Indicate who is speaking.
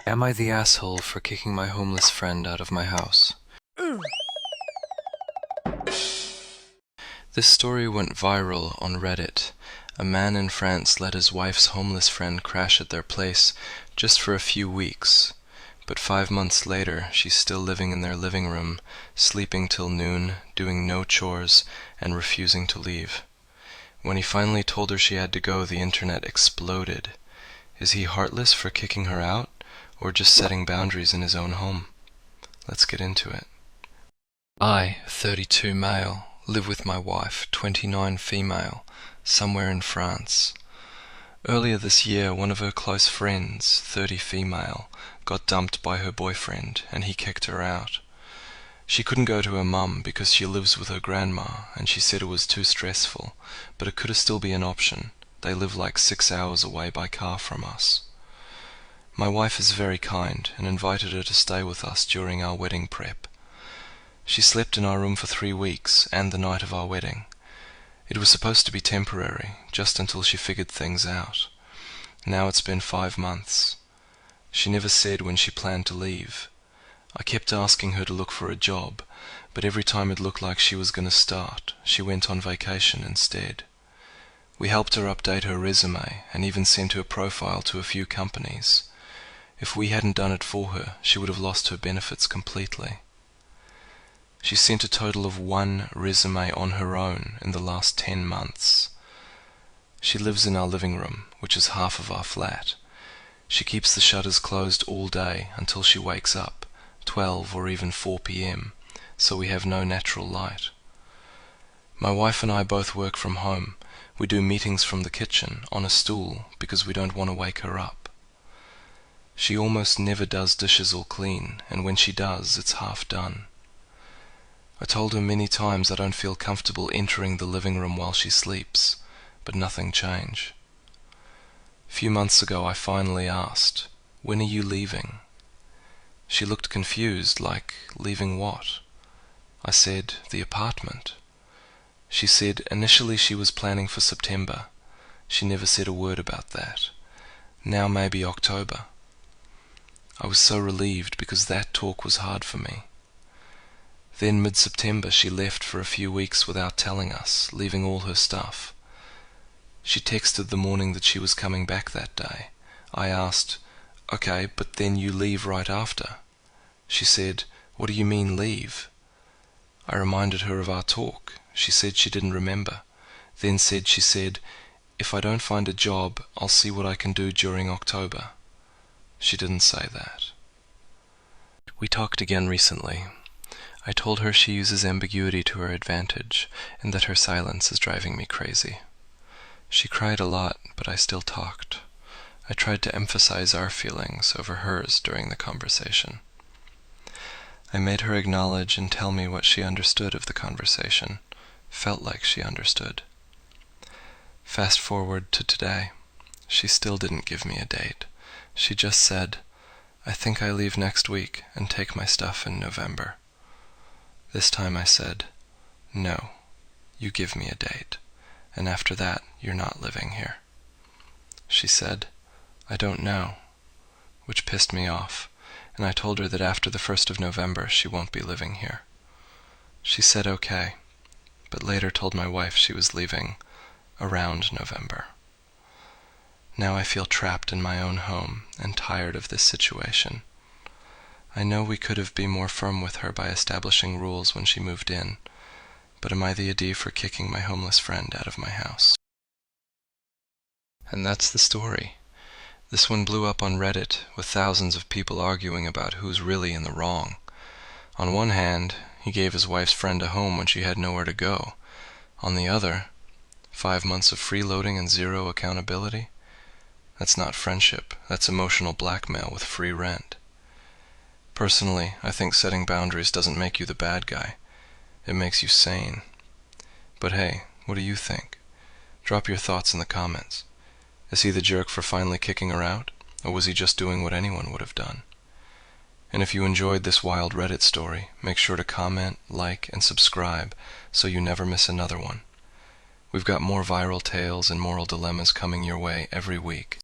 Speaker 1: Am I the asshole for kicking my homeless friend out of my house? This story went viral on Reddit. A man in France let his wife's homeless friend crash at their place just for a few weeks. But 5 months later, she's still living in their living room, sleeping till noon, doing no chores, and refusing to leave. When he finally told her she had to go, the internet exploded. Is he heartless for kicking her out, or just setting boundaries in his own home? Let's get into it. I, 32 male, live with my wife, 29 female, somewhere in France. Earlier this year, one of her close friends, 30 female, got dumped by her boyfriend, and he kicked her out. She couldn't go to her mum because she lives with her grandma, and she said it was too stressful, but it could still be an option. They live like 6 hours away by car from us. My wife is very kind and invited her to stay with us during our wedding prep. She slept in our room for 3 weeks and the night of our wedding. It was supposed to be temporary, just until she figured things out. Now it's been 5 months. She never said when she planned to leave. I kept asking her to look for a job, but every time it looked like she was going to start, she went on vacation instead. We helped her update her resume and even sent her profile to a few companies. If we hadn't done it for her, she would have lost her benefits completely. She sent a total of 1 resume on her own in the last 10 months. She lives in our living room, which is half of our flat. She keeps the shutters closed all day until she wakes up, 12 or even 4 p.m., so we have no natural light. My wife and I both work from home. We do meetings from the kitchen, on a stool, because we don't want to wake her up. She almost never does dishes or clean, and when she does, it's half done. I told her many times I don't feel comfortable entering the living room while she sleeps, but nothing changed. A few months ago I finally asked, "When are you leaving?" She looked confused, like, "Leaving what?" I said, "The apartment." She said initially she was planning for September. She never said a word about that. Now maybe October. I was so relieved because that talk was hard for me. Then mid-September she left for a few weeks without telling us, leaving all her stuff. She texted the morning that she was coming back that day. I asked, "Okay, but then you leave right after." She said, "What do you mean leave?" I reminded her of our talk. She said she didn't remember. Then she said, "If I don't find a job, I'll see what I can do during October." She didn't say that. We talked again recently. I told her she uses ambiguity to her advantage, and that her silence is driving me crazy. She cried a lot, but I still talked. I tried to emphasize our feelings over hers during the conversation. I made her acknowledge and tell me what she understood of the conversation, felt like she understood. Fast forward to today. She still didn't give me a date. She just said, "I think I leave next week and take my stuff in November." This time I said, "No, you give me a date, and after that you're not living here." She said, "I don't know," which pissed me off, and I told her that after the 1st of November she won't be living here. She said okay, but later told my wife she was leaving around November. Now I feel trapped in my own home and tired of this situation. I know we could have been more firm with her by establishing rules when she moved in, but am I the idiot for kicking my homeless friend out of my house? And that's the story. This one blew up on Reddit, with thousands of people arguing about who's really in the wrong. On one hand, he gave his wife's friend a home when she had nowhere to go. On the other, 5 months of freeloading and zero accountability? That's not friendship, that's emotional blackmail with free rent. Personally, I think setting boundaries doesn't make you the bad guy. It makes you sane. But hey, what do you think? Drop your thoughts in the comments. Is he the jerk for finally kicking her out, or was he just doing what anyone would have done? And if you enjoyed this wild Reddit story, make sure to comment, like, and subscribe so you never miss another one. We've got more viral tales and moral dilemmas coming your way every week.